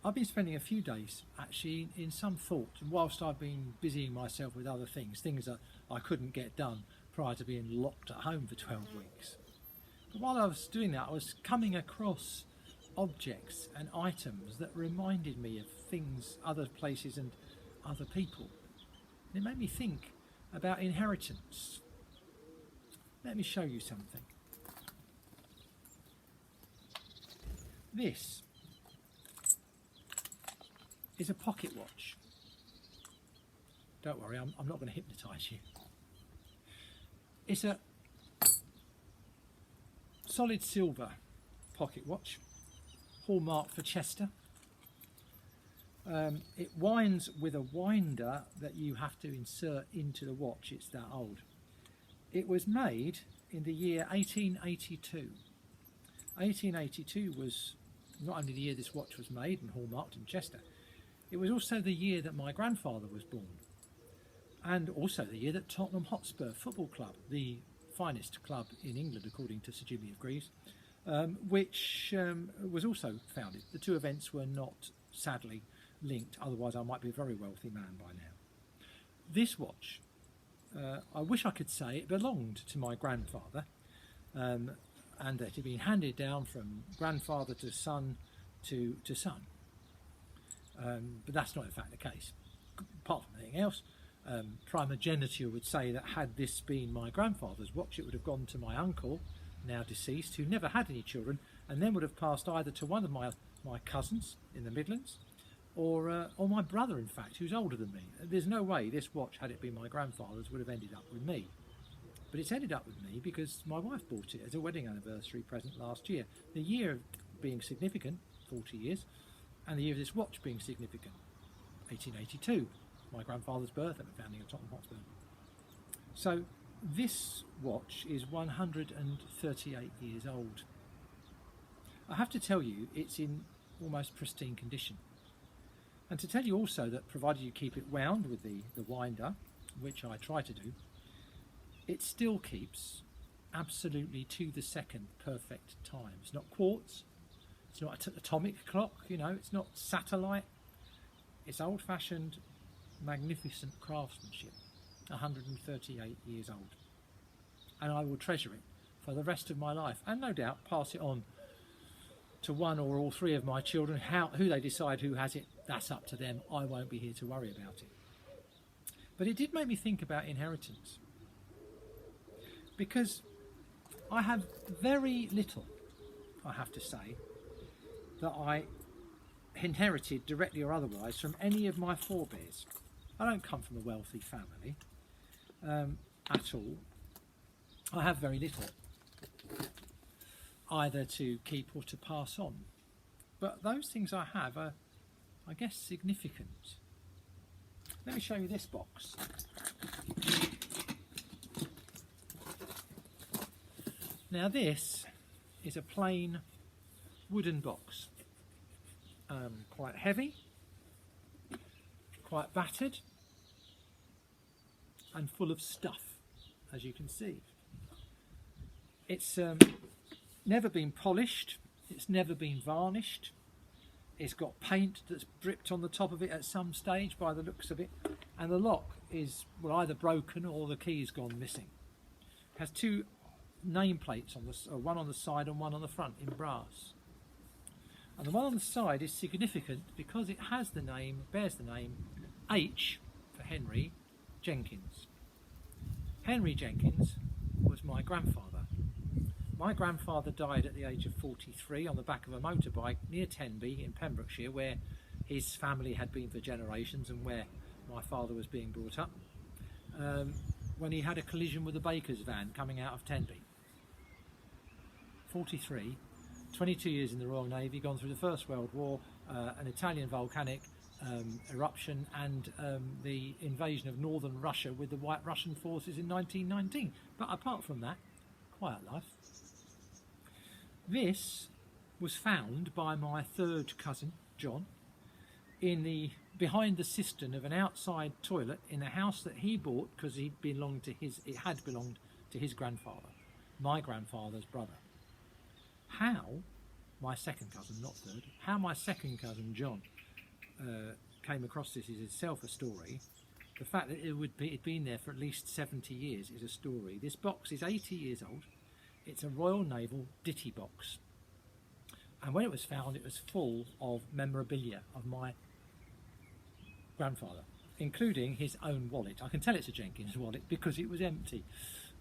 I've been spending a few days actually in some thought, and whilst I've been busying myself with other things that I couldn't get done prior to being locked at home for 12 weeks. But while I was doing that, I was coming across objects and items that reminded me of things, other places and other people. And it made me think about inheritance. Let me show you something. This is a pocket watch. Don't worry, I'm not going to hypnotise you. It's a solid silver pocket watch, hallmark for Chester. It winds with a winder that you have to insert into the watch. It's that old. It was made in the year 1882. 1882 was not only the year this watch was made and hallmarked in Chester, it was also the year that my grandfather was born, and also the year that Tottenham Hotspur Football Club, the finest club in England according to Sir Jimmy of Greaves, which was also founded. The two events were not, sadly, linked, otherwise I might be a very wealthy man by now. This watch, I wish I could say it belonged to my grandfather, and that it had been handed down from grandfather to son to son. But that's not in fact the case. Apart from anything else, primogeniture would say that had this been my grandfather's watch, it would have gone to my uncle, now deceased, who never had any children, and then would have passed either to one of my cousins in the Midlands, or my brother, in fact, who's older than me. There's no way this watch, had it been my grandfather's, would have ended up with me. But it's ended up with me because my wife bought it as a wedding anniversary present last year. The year being significant, 40 years, and the year of this watch being significant, 1882, my grandfather's birth and the founding of Tottenham Hotspur. So this watch is 138 years old. I have to tell you, it's in almost pristine condition. And to tell you also that provided you keep it wound with the winder, which I try to do, it still keeps absolutely to the second perfect time. It's not quartz, it's not an atomic clock, it's not satellite. It's old-fashioned, magnificent craftsmanship, 138 years old. And I will treasure it for the rest of my life, and no doubt pass it on to one or all three of my children. Who they decide who has it, that's up to them. I won't be here to worry about it. But it did make me think about inheritance, because I have very little, I have to say, that I inherited directly or otherwise from any of my forebears. I don't come from a wealthy family at all. I have very little either to keep or to pass on. But those things I have are, I guess, significant. Let me show you this box. Now this is a plain wooden box, quite heavy, quite battered, and full of stuff, as you can see. It's never been polished, it's never been varnished, it's got paint that's dripped on the top of it at some stage by the looks of it, and the lock is either broken or the key's gone missing. It has two nameplates, one on the side and one on the front in brass. And the one on the side is significant because it bears the name H for Henry Jenkins. Henry Jenkins was my grandfather. My grandfather died at the age of 43 on the back of a motorbike near Tenby in Pembrokeshire, where his family had been for generations and where my father was being brought up, when he had a collision with a baker's van coming out of Tenby. 43, 22 years in the Royal Navy, gone through the First World War, an Italian volcanic eruption, and the invasion of northern Russia with the White Russian forces in 1919. But apart from that, quiet life. This was found by my third cousin, John, behind the cistern of an outside toilet in a house that he bought because it had belonged to his grandfather, my grandfather's brother. How my second cousin, not third, how my second cousin John came across this is itself a story. The fact that it'd been there for at least 70 years is a story. This box is 80 years old. It's a Royal Naval ditty box. And when it was found, it was full of memorabilia of my grandfather, including his own wallet. I can tell it's a Jenkins wallet because it was empty.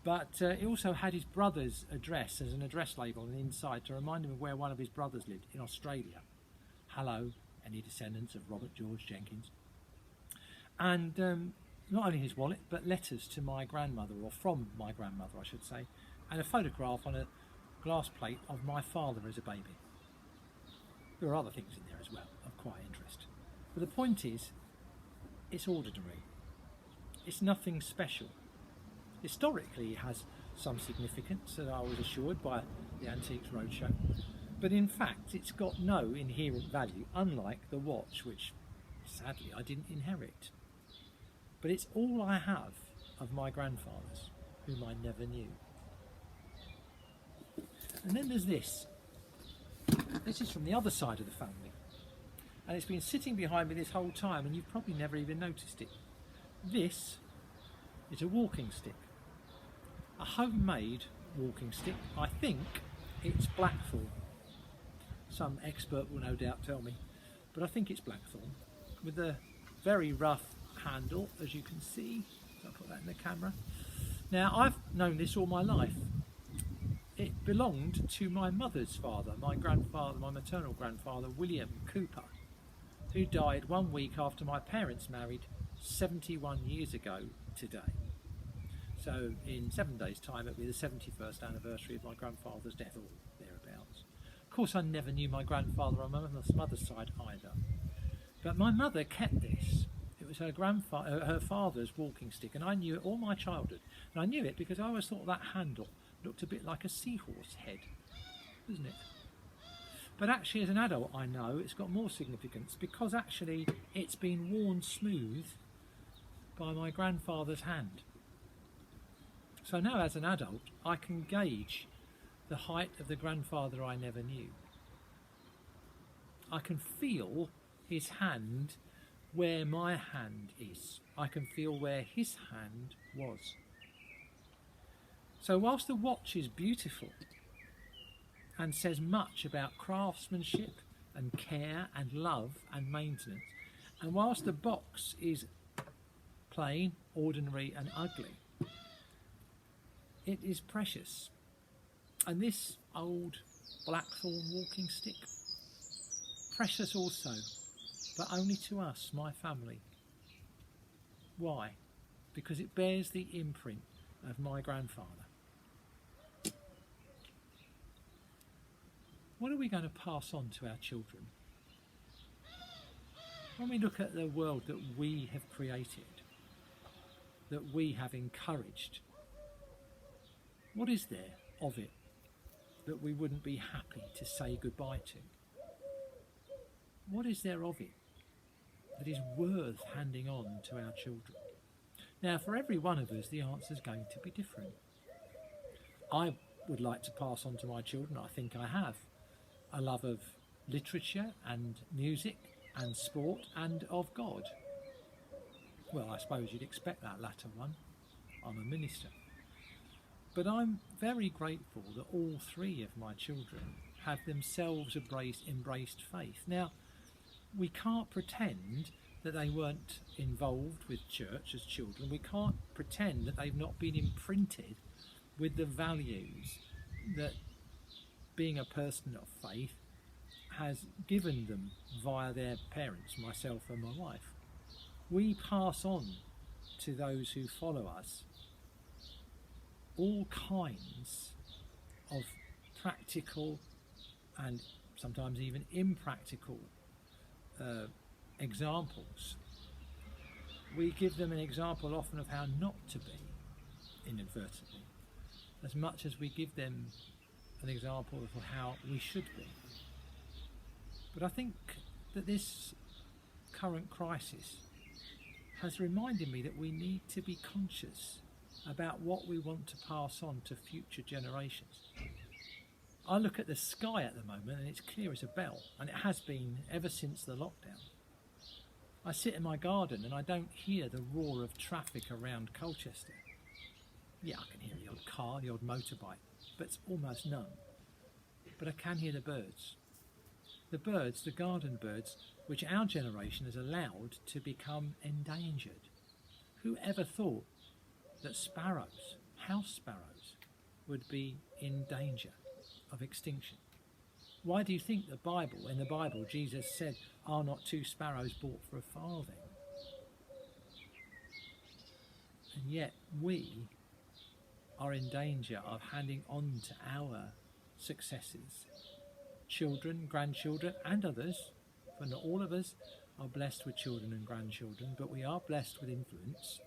But it also had his brother's address as an address label on the inside to remind him of where one of his brothers lived in Australia. Hello, any descendants of Robert George Jenkins. And not only his wallet, but letters to my grandmother, or from my grandmother, I should say, and a photograph on a glass plate of my father as a baby. There are other things in there as well of quite interest. But the point is, it's ordinary. It's nothing special. Historically, it has some significance, as I was assured by the Antiques Roadshow. But in fact, it's got no inherent value, unlike the watch, which sadly I didn't inherit. But it's all I have of my grandfather's, whom I never knew. And then there's this. This is from the other side of the family. And it's been sitting behind me this whole time, and you've probably never even noticed it. This is a walking stick. A homemade walking stick. I think it's blackthorn. Some expert will no doubt tell me, but I think it's blackthorn, with a very rough handle, as you can see. I'll put that in the camera. Now, I've known this all my life. It belonged to my mother's father, my grandfather, my maternal grandfather, William Cooper, who died 1 week after my parents married 71 years ago today. So in 7 days' time, it'll be the 71st anniversary of my grandfather's death, or thereabouts. Of course, I never knew my grandfather on my mother's side either. But my mother kept this. It was her father's walking stick, and I knew it all my childhood. And I knew it because I always thought that handle looked a bit like a seahorse head, doesn't it? But actually, as an adult, I know it's got more significance because actually it's been worn smooth by my grandfather's hand. So now, as an adult, I can gauge the height of the grandfather I never knew. I can feel his hand where my hand is. I can feel where his hand was. So whilst the watch is beautiful and says much about craftsmanship and care and love and maintenance, and whilst the box is plain, ordinary and ugly, it is precious. And this old blackthorn walking stick, precious also, but only to us, my family. Why? Because it bears the imprint of my grandfather. What are we going to pass on to our children? When we look at the world that we have created, that we have encouraged, what is there of it that we wouldn't be happy to say goodbye to? What is there of it that is worth handing on to our children? Now, for every one of us, the answer is going to be different. I would like to pass on to my children, I think I have, a love of literature and music and sport and of God. Well, I suppose you'd expect that latter one. I'm a minister. But I'm very grateful that all three of my children have themselves embraced faith. Now, we can't pretend that they weren't involved with church as children. We can't pretend that they've not been imprinted with the values that being a person of faith has given them via their parents, myself and my wife. We pass on to those who follow us all kinds of practical and sometimes even impractical examples. We give them an example often of how not to be, inadvertently, as much as we give them an example of how we should be. But I think that this current crisis has reminded me that we need to be conscious about what we want to pass on to future generations. I look at the sky at the moment and it's clear as a bell, and it has been ever since the lockdown. I sit in my garden and I don't hear the roar of traffic around Colchester. Yeah, I can hear the odd car, the odd motorbike, but it's almost none. But I can hear the birds. The birds, the garden birds, which our generation has allowed to become endangered. Who ever thought that sparrows, house sparrows, would be in danger of extinction? Why do you think in the Bible, Jesus said, "Are not two sparrows bought for a farthing?" And yet we are in danger of handing on to our successes. Children, grandchildren, and others, for not all of us are blessed with children and grandchildren, but we are blessed with influence.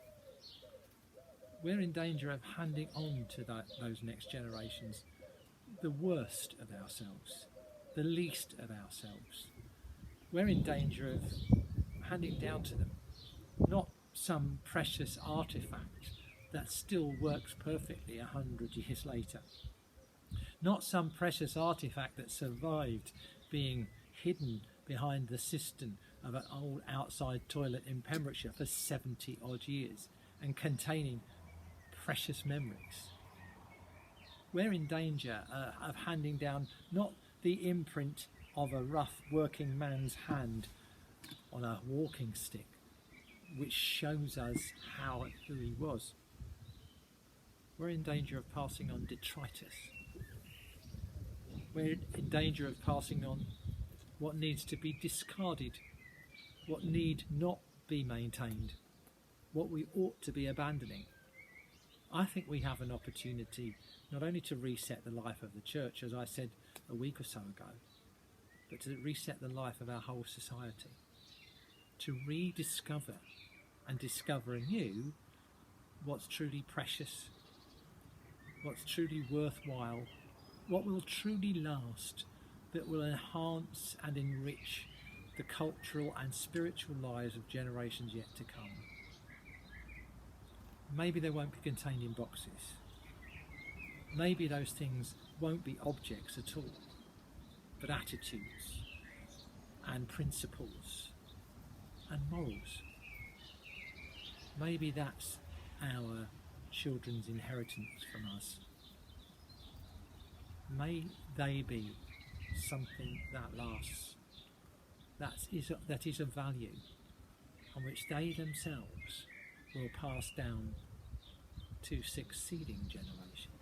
We're in danger of handing on to those next generations the worst of ourselves, the least of ourselves. We're in danger of handing down to them not some precious artifact that still works perfectly 100 years later, not some precious artifact that survived being hidden behind the cistern of an old outside toilet in Pembrokeshire for 70 odd years and containing precious memories. We're in danger of handing down not the imprint of a rough working man's hand on a walking stick, which shows us who he was. We're in danger of passing on detritus. We're in danger of passing on what needs to be discarded, what need not be maintained, what we ought to be abandoning. I think we have an opportunity not only to reset the life of the church, as I said a week or so ago, but to reset the life of our whole society, to rediscover and discover anew what's truly precious, what's truly worthwhile, what will truly last, that will enhance and enrich the cultural and spiritual lives of generations yet to come. Maybe they won't be contained in boxes. Maybe those things won't be objects at all, but attitudes and principles and morals. Maybe that's our children's inheritance from us. May they be something that lasts, that is of value, and which they themselves will pass down to succeeding generations.